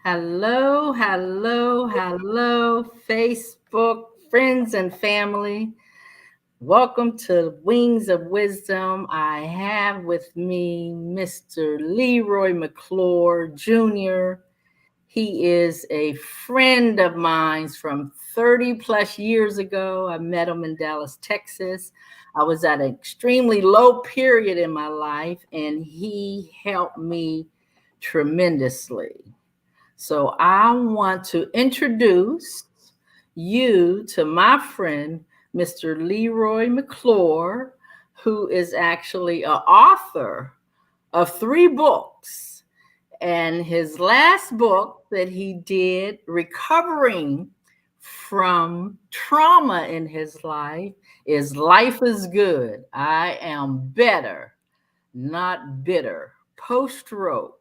Hello, hello, hello, Facebook friends and family. Welcome to Wings of Wisdom. I have with me Mr. Leroy McClure Jr. He is a friend of mine from 30 plus years ago. I met him in Dallas, Texas. I was at an extremely low period in my life, and he helped me tremendously. So I want to introduce you to my friend, Mr. Leroy McClure, who is actually an author of 3 books. And his last book that he did, recovering from trauma in his life, is Life is Good. I am better, not bitter, post stroke.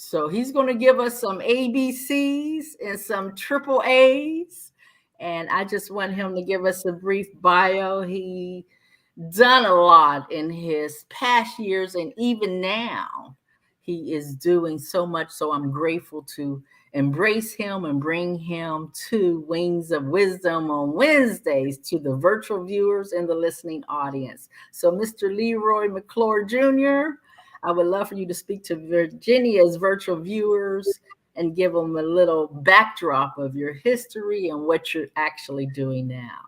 So he's going to give us some ABCs and some triple A's. And I just want him to give us a brief bio. He done a lot in his past years, and even now he is doing so much. So I'm grateful to embrace him and bring him to Wings of Wisdom on Wednesdays to the virtual viewers and the listening audience. So, Mr. Leroy McClure Jr., I would love for you to speak to Virginia's virtual viewers and give them a little backdrop of your history and what you're actually doing now.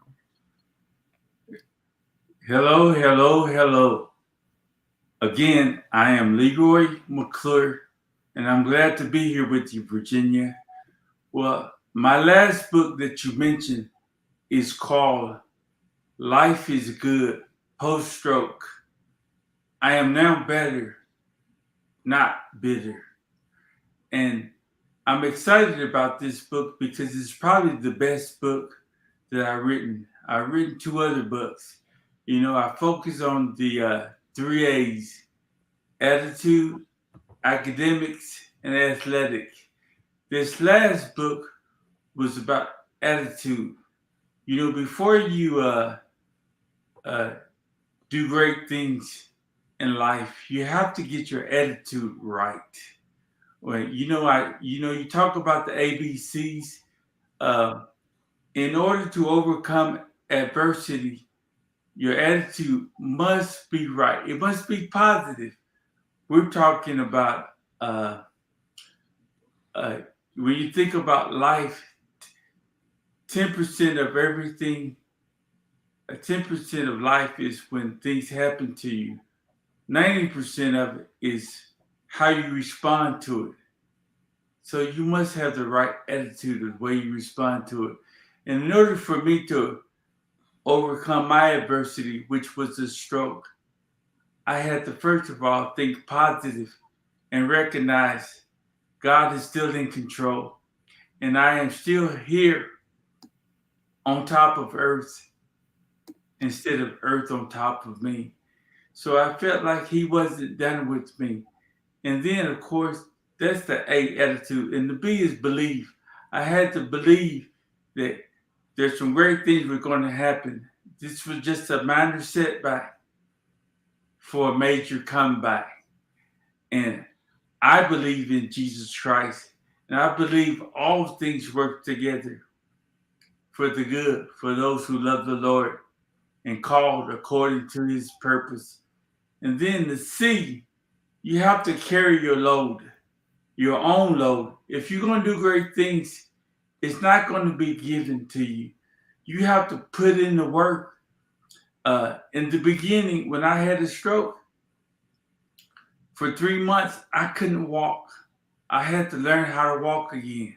Hello, hello, hello. Again, I am Leroy McClure, and I'm glad to be here with you, Virginia. Well, my last book that you mentioned is called Life is Good Post Stroke. I am now better, not bitter. And I'm excited about this book because it's probably the best book that I've written. I've written 2 other books. I focus on the 3 A's: attitude, academics, and athletic. This last book was about attitude. Before you uh, do great things in life, you have to get your attitude right. Well, you talk about the ABCs. Uh, in order to overcome adversity, your attitude must be right. It must be positive. We're talking about uh, when you think about life, 10% of everything, 10% of life is when things happen to you. 90% of it is how you respond to it. So you must have the right attitude of the way you respond to it. And in order for me to overcome my adversity, which was a stroke, I had to first of all think positive and recognize God is still in control. And I am still here on top of earth instead of earth on top of me. So I felt like he wasn't done with me. And then, of course, that's the A attitude. And the B is believe. I had to believe that there's some great things were going to happen. This was just a minor setback for a major comeback. And I believe in Jesus Christ. And I believe all things work together for the good, for those who love the Lord and called according to his purpose. And then the C, you have to carry your load, your own load. If you're going to do great things, it's not going to be given to you. You have to put in the work. In the beginning, when I had a stroke, for 3 months, I couldn't walk. I had to learn how to walk again.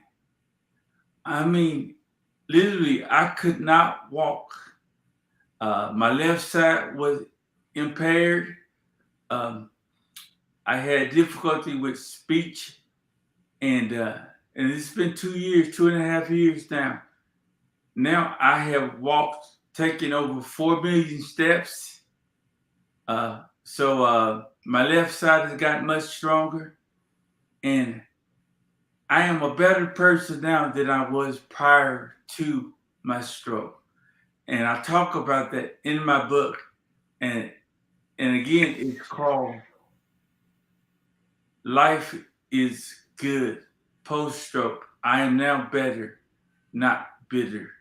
I mean, literally, I could not walk. My left side was impaired. Um, I had difficulty with speech, and it's been 2 years, 2.5 years now. Now I have walked, taken over 4 million steps. So my left side has gotten much stronger, and I am a better person now than I was prior to my stroke. And I talk about that in my book. And and again, it's called Life is Good. post stroke. I am now better, not bitter.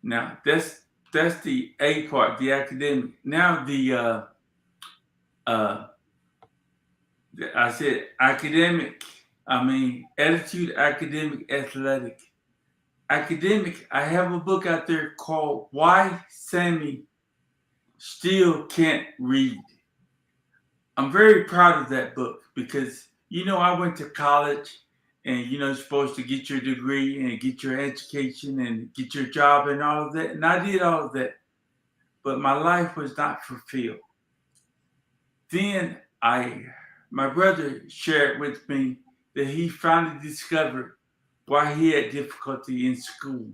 Now that's the A part, the academic. Now uh, I said academic. I mean attitude, academic, athletic. Academic. I have a book out there called "Why Sammy Still Can't Read." I'm very proud of that book because I went to college and you're supposed to get your degree and get your education and get your job and all of that. And I did all of that, but my life was not fulfilled. Then my brother shared with me that he finally discovered why he had difficulty in school.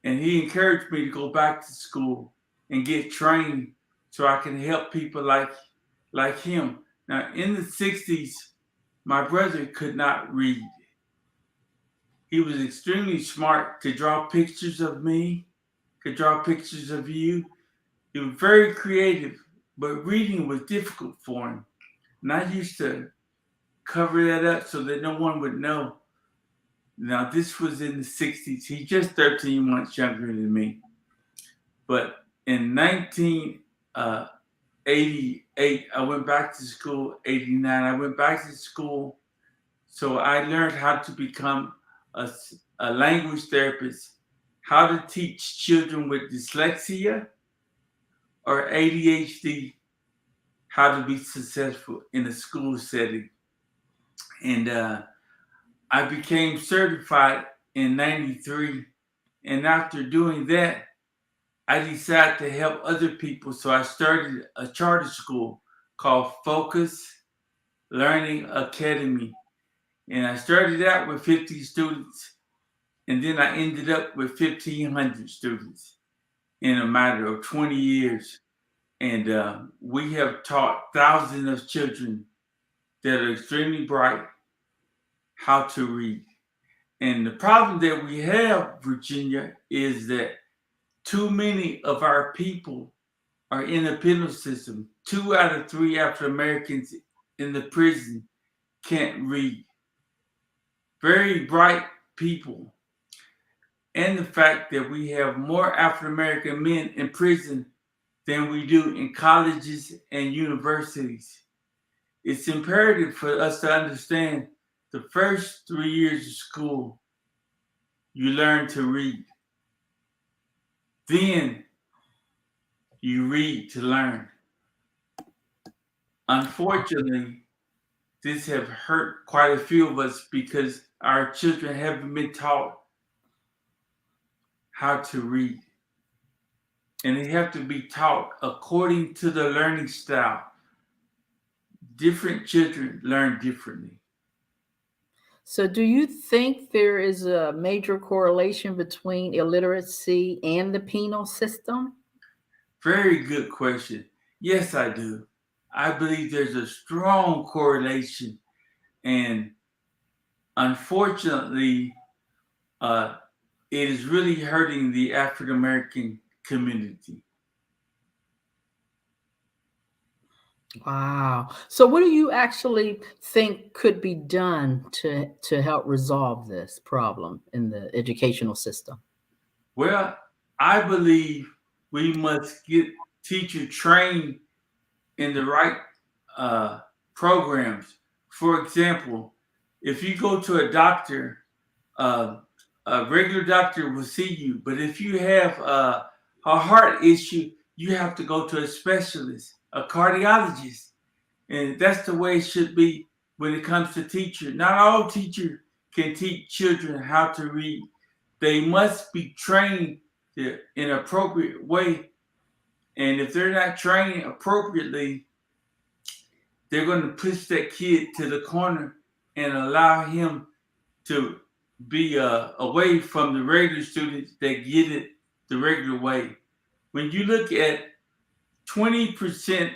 And he encouraged me to go back to school and get trained so I can help people like him. Now, in the 60s, my brother could not read. He was extremely smart, could draw pictures of me, could draw pictures of you. He was very creative, but reading was difficult for him. And I used to cover that up so that no one would know. Now, this was in the 60s. He's just 13 months younger than me. But in 1988, I went back to school. 89, I went back to school. So I learned how to become a, a language therapist, how to teach children with dyslexia or ADHD how to be successful in a school setting. And I became certified in 93. And after doing that, I decided to help other people. So I started a charter school called Focus Learning Academy. And I started out with 50 students, and then I ended up with 1,500 students in a matter of 20 years. And we have taught thousands of children that are extremely bright how to read. And the problem that we have, Virginia, is that too many of our people are in the penal system. 2 out of 3 African Americans in the prison can't read. Very bright people. And the fact that we have more African American men in prison than we do in colleges and universities. It's imperative for us to understand the first 3 years of school, you learn to read. Then you read to learn. Unfortunately, this have hurt quite a few of us because our children haven't been taught how to read. And they have to be taught according to the learning style. Different children learn differently. So, do you think there is a major correlation between illiteracy and the penal system? Very good question. Yes, I do. I believe there's a strong correlation, and unfortunately, uh, it is really hurting the African American community. Wow. So, what do you actually think could be done to help resolve this problem in the educational system? Well, I believe we must get teachers trained in the right uh, programs. For example, if you go to a doctor, uh, a regular doctor will see you, but if you have a heart issue, you have to go to a specialist, a cardiologist. And that's the way it should be when it comes to teachers. Not all teachers can teach children how to read. They must be trained in an appropriate way. And if they're not trained appropriately, they're going to push that kid to the corner and allow him to be away from the regular students that get it the regular way. When you look at 20%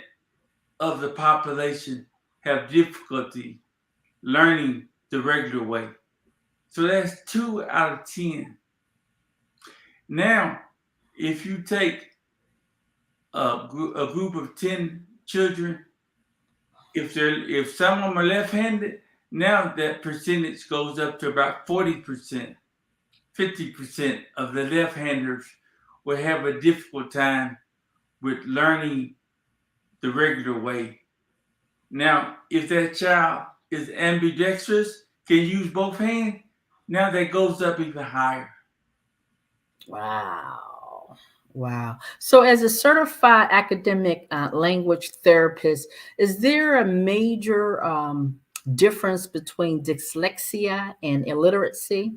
of the population have difficulty learning the regular way. So that's 2 out of 10. Now, if you take a group of 10 children, if some of them are left-handed, Now that percentage goes up to about 40%, 50% of the left-handers will have a difficult time with learning the regular way. Now, if that child is ambidextrous, can use both hands, now that goes up even higher. Wow. Wow. So, as a certified academic language therapist, is there a major difference between dyslexia and illiteracy?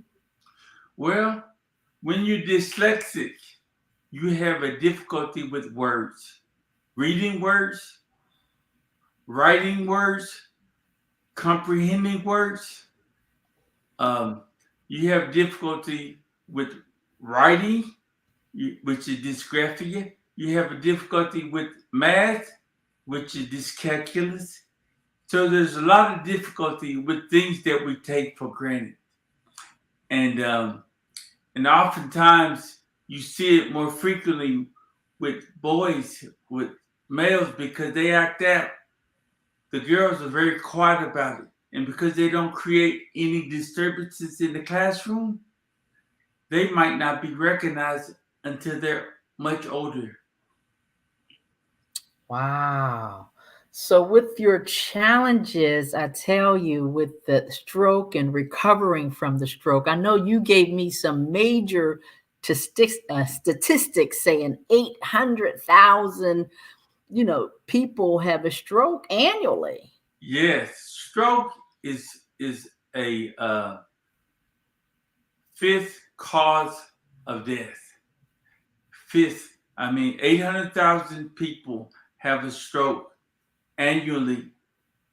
Well, when you're dyslexic, you have a difficulty with words, reading words, writing words, comprehending words. Um, you have difficulty with writing, which is dysgraphia. You have a difficulty with math, which is dyscalculus. So there's a lot of difficulty with things that we take for granted, and and oftentimes you see it more frequently with boys, with males, because they act out. The girls are very quiet about it, and because they don't create any disturbances in the classroom, they might not be recognized until they're much older. Wow. So, with your challenges, I tell you, with the stroke and recovering from the stroke, I know you gave me some major statistics saying 800,000, people have a stroke annually. Yes, stroke is a fifth cause of death. Fifth, I mean, 800,000 people have a stroke annually,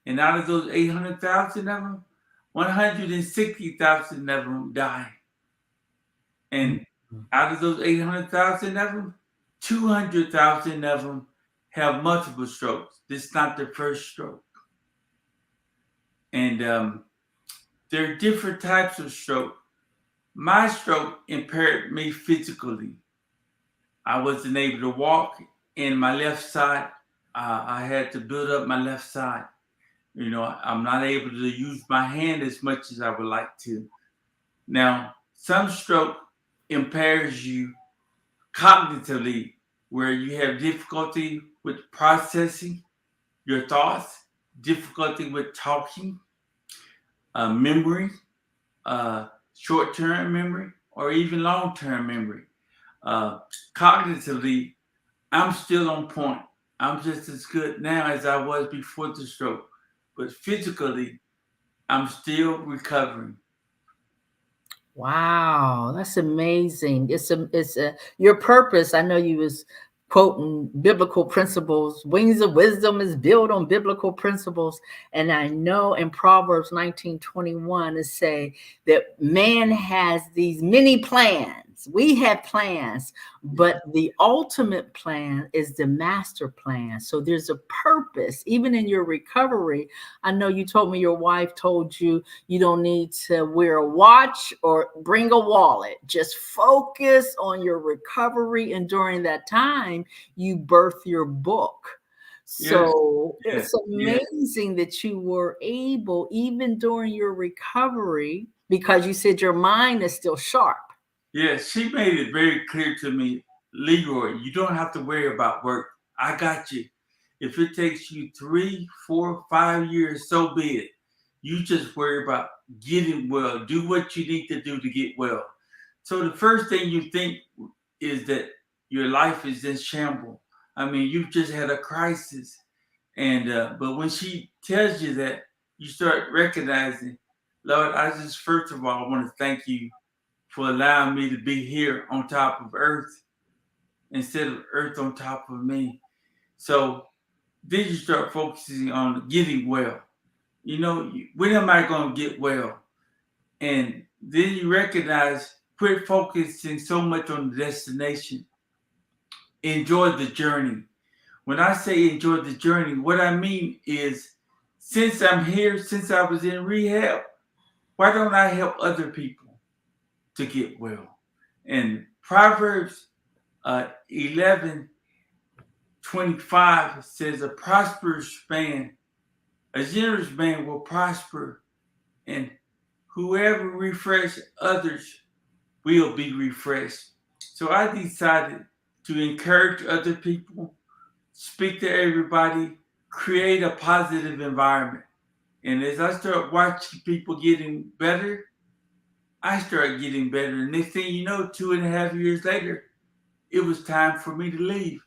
and out of those 800,000 of them, 160,000 of them die. And out of those 800,000 of them, 200,000 of them have multiple strokes. This is not the first stroke. And there are different types of stroke. My stroke impaired me physically. I wasn't able to walk in my left side. I had to build up my left side. I'm not able to use my hand as much as I would like to. Now, some stroke impairs you cognitively, where you have difficulty with processing your thoughts, difficulty with talking, memory, short-term memory, or even long-term memory. Cognitively, I'm still on point. I'm just as good now as I was before the stroke. But physically, I'm still recovering. Wow, that's amazing. It's a your purpose. I know you was quoting biblical principles. Wings of wisdom is built on biblical principles. And I know in Proverbs 19:21 it say that man has these many plans. We have plans, but the ultimate plan is the master plan. So there's a purpose, even in your recovery. I know you told me your wife told you you don't need to wear a watch or bring a wallet. Just focus on your recovery. And during that time, you birth your book. Yes, So yes, it's yes, amazing that you were able, even during your recovery, because you said your mind is still sharp. yes. She made it very clear to me, Leroy, you don't have to worry about work. I got you. If it takes you 3, 4, 5 years, so be it. You just worry about getting well. Do what you need to do to get well. So the first thing you think is that your life is in shambles. I mean, you've just had a crisis, and but when she tells you that, you start recognizing, Lord, I just first of all want to thank you for allowing me to be here on top of earth instead of earth on top of me. So then you start focusing on getting well. When am I going to get well? And then you recognize, quit focusing so much on the destination. Enjoy the journey. When I say enjoy the journey, what I mean is, since I'm here, since I was in rehab, why don't I help other people to get well? And Proverbs 11:25 says, a generous man will prosper, And whoever refresh others will be refreshed. So I decided to encourage other people, speak to everybody, create a positive environment. And as I start watching people getting better, I started getting better. And next thing you know, 2.5 years later, it was time for me to leave.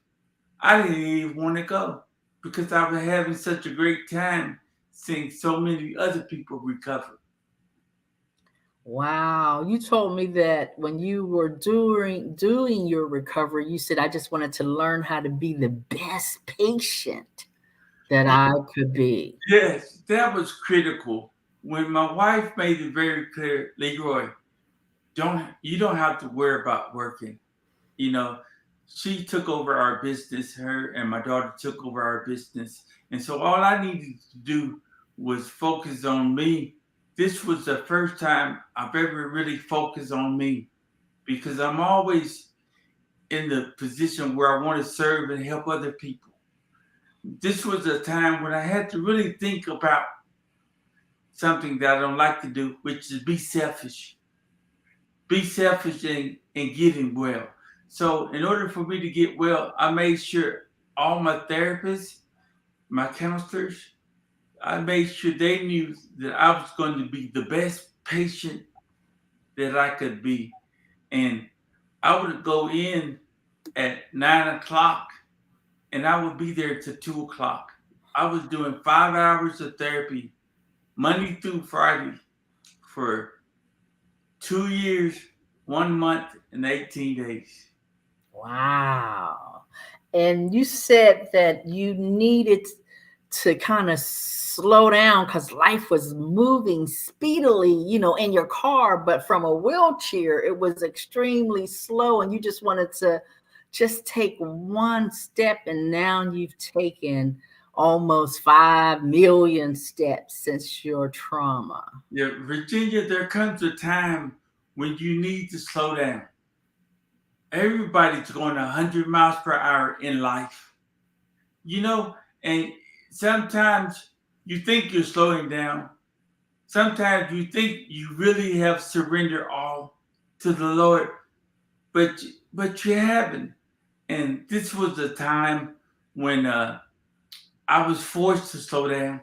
I didn't even want to go because I was having such a great time seeing so many other people recover. Wow. You told me that when you were doing your recovery, you said I just wanted to learn how to be the best patient that I could be. Yes, that was critical. When my wife made it very clear, Leroy, you don't have to worry about working. You know, she took over our business, her and my daughter took over our business. And so all I needed to do was focus on me. This was the first time I've ever really focused on me because I'm always in the position where I want to serve and help other people. This was a time when I had to really think about something that I don't like to do, which is be selfish. Be selfish in getting well. So, in order for me to get well, I made sure all my therapists, my counselors, I made sure they knew that I was going to be the best patient that I could be. And I would go in at 9 o'clock and I would be there till 2 o'clock. I was doing 5 hours of therapy Monday through Friday for 2 years, 1 month, and 18 days. Wow. And you said that you needed to kind of slow down because life was moving speedily, in your car, but from a wheelchair, it was extremely slow. And you just wanted to just take one step. And now you've taken almost 5 million steps since your trauma. Yeah, Virginia, there comes a time when you need to slow down. Everybody's going 100 miles per hour in life, you know, and sometimes you think you're slowing down. Sometimes you think you really have surrendered all to the Lord, but but you haven't. And this was the time when I was forced to slow down.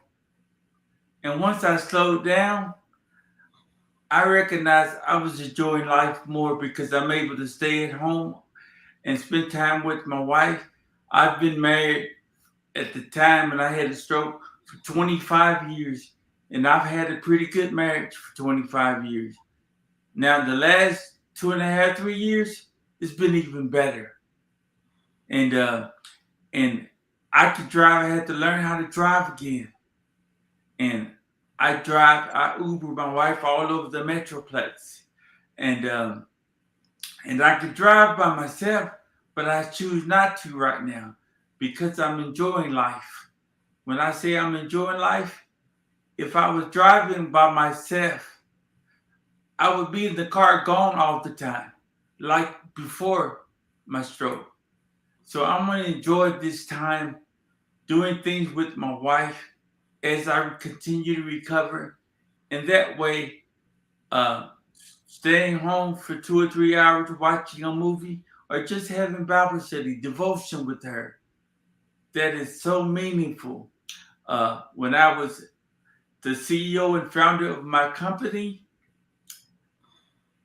And once I slowed down, I recognized I was enjoying life more because I'm able to stay at home and spend time with my wife. I've been married at the time and I had a stroke for 25 years, and I've had a pretty good marriage for 25 years. Now, the last 2.5, 3 years, it's been even better. And and I could drive. I had to learn how to drive again. And I Uber my wife all over the Metroplex. And and I could drive by myself, but I choose not to right now because I'm enjoying life. When I say I'm enjoying life, if I was driving by myself, I would be in the car gone all the time, like before my stroke. So I'm going to enjoy this time doing things with my wife as I continue to recover. And that way, uh, staying home for 2 or 3 hours watching a movie or just having Bible study, devotion with her. That is so meaningful. When I was the CEO and founder of my company,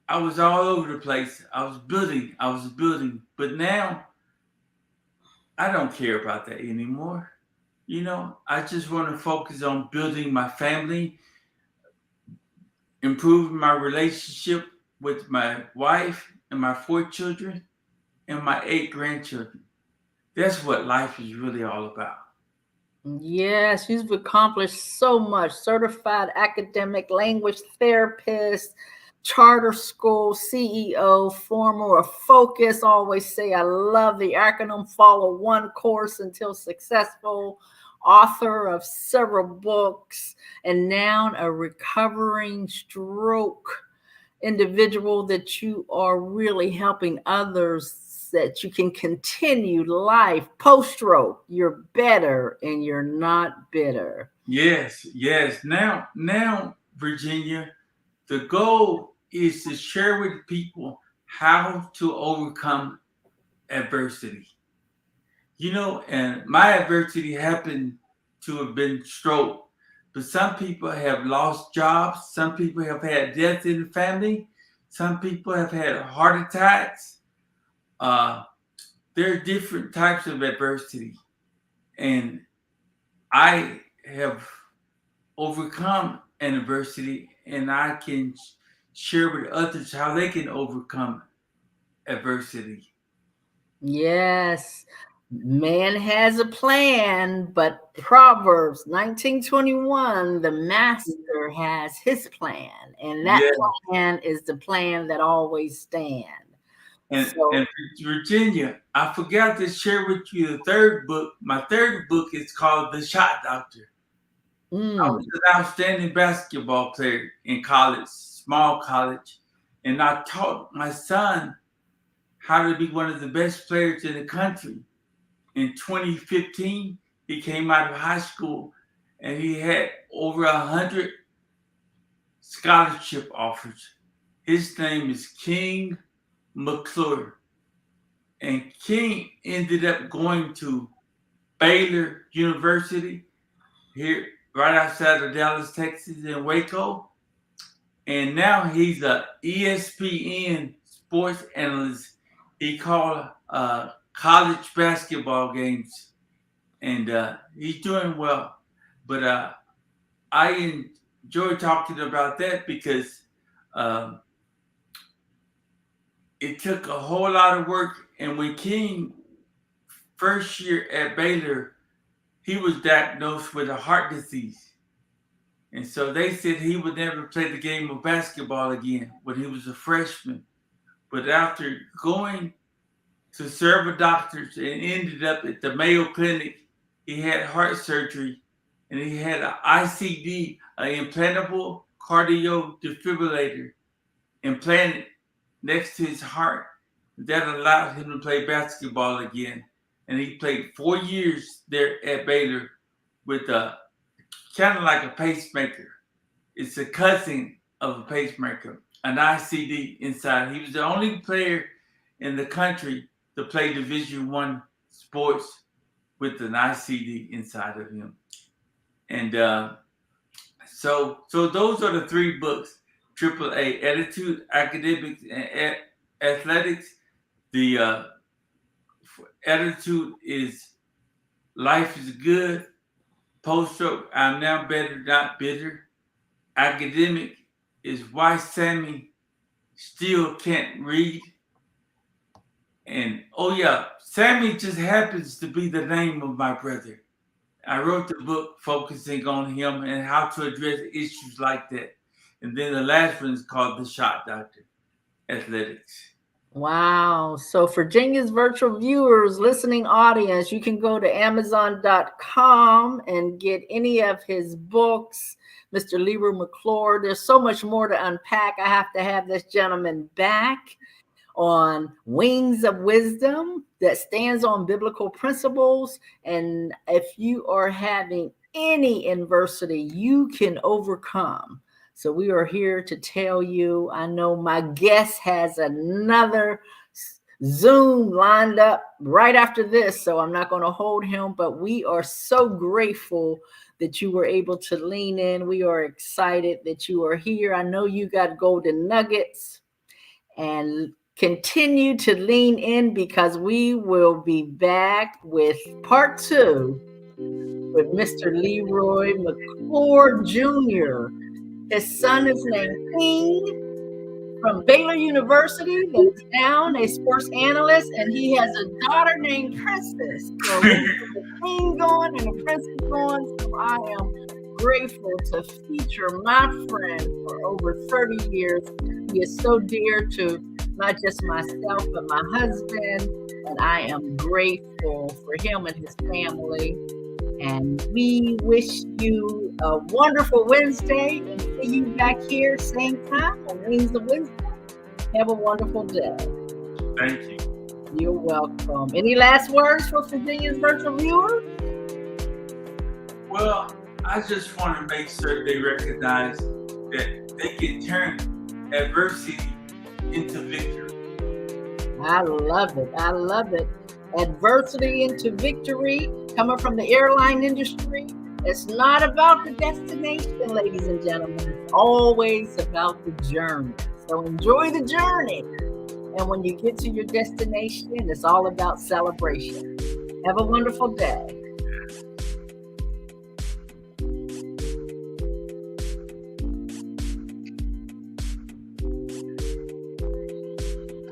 I was all over the place. I was building. But now I don't care about that anymore. I just want to focus on building my family, improving my relationship with my wife and my 4 children and my 8 grandchildren. That's what life is really all about. Yes, you've accomplished so much. Certified academic language therapist, charter school CEO, former of Focus. Always say, I love the acronym, follow one course until successful. Author of several books, and now a recovering stroke individual that you are really helping others that you can continue life post stroke. You're better and you're not bitter. Yes, yes. Now, Virginia. The goal is to share with people how to overcome adversity. And my adversity happened to have been stroke. But some people have lost jobs. Some people have had death in the family. Some people have had heart attacks. There are different types of adversity. And I have overcome an adversity, and I can share with others how they can overcome adversity. Yes. Man has a plan, but Proverbs 19:21, the master has his plan, and that plan is the plan that always stands. And Virginia, I forgot to share with you the third book. My third book is called The Shot Doctor. I was an outstanding basketball player in college, small college, and I taught my son how to be one of the best players in the country. In 2015, he came out of high school and he had over 100 scholarship offers. His name is King McClure. And King ended up going to Baylor University here right outside of Dallas, Texas in Waco. And now he's a ESPN sports analyst. He called college basketball games, and he's doing well. But I enjoy talking about that because it took a whole lot of work. And when King first year at Baylor, he was diagnosed with a heart disease. And so they said he would never play the game of basketball again when he was a freshman. But after going to several doctors and ended up at the Mayo Clinic, he had heart surgery and he had an ICD, an implantable cardio defibrillator, implanted next to his heart. That allowed him to play basketball again. And he played 4 years there at Baylor with kind of like a pacemaker. It's a cousin of a pacemaker, an ICD inside. He was the only player in the country to play Division I sports with an ICD inside of him. And so those are the three books: AAA, Attitude, Academics, and Athletics. The attitude is life is good. Post-stroke, I'm now better, not bitter. Academic is why Sammy still can't read. And oh yeah, Sammy just happens to be the name of my brother. I wrote the book focusing on him and how to address issues like that. And then the last one is called The Shot Doctor, Athletics. Wow. So Virginia's virtual viewers, listening audience, you can go to Amazon.com and get any of his books, Mr. Leroy McClure. There's so much more to unpack. I have to have this gentleman back on Wings of Wisdom that stands on biblical principles. And if you are having any adversity, you can overcome. So we are here to tell you, I know my guest has another Zoom lined up right after this, so I'm not going to hold him, but we are so grateful that you were able to lean in. We are excited that you are here. I know you got golden nuggets, and continue to lean in because we will be back with part 2 with Mr. Leroy McClure Jr. His son is named King from Baylor University, that's down, a sports analyst, and he has a daughter named Princess. So we have a King going and a Princess going. So I am grateful to feature my friend for over 30 years. He is so dear to not just myself, but my husband, and I am grateful for him and his family. And we wish you a wonderful Wednesday and see you back here same time on Wings of Wisdom. Have a wonderful day. Thank you. You're welcome. Any last words for Virginia's virtual viewers? Well, I just want to make sure they recognize that they can turn adversity into victory. I love it. I love it. Adversity into victory, coming from the airline industry. It's not about the destination, ladies and gentlemen. It's always about the journey. So enjoy the journey. And when you get to your destination, it's all about celebration. Have a wonderful day.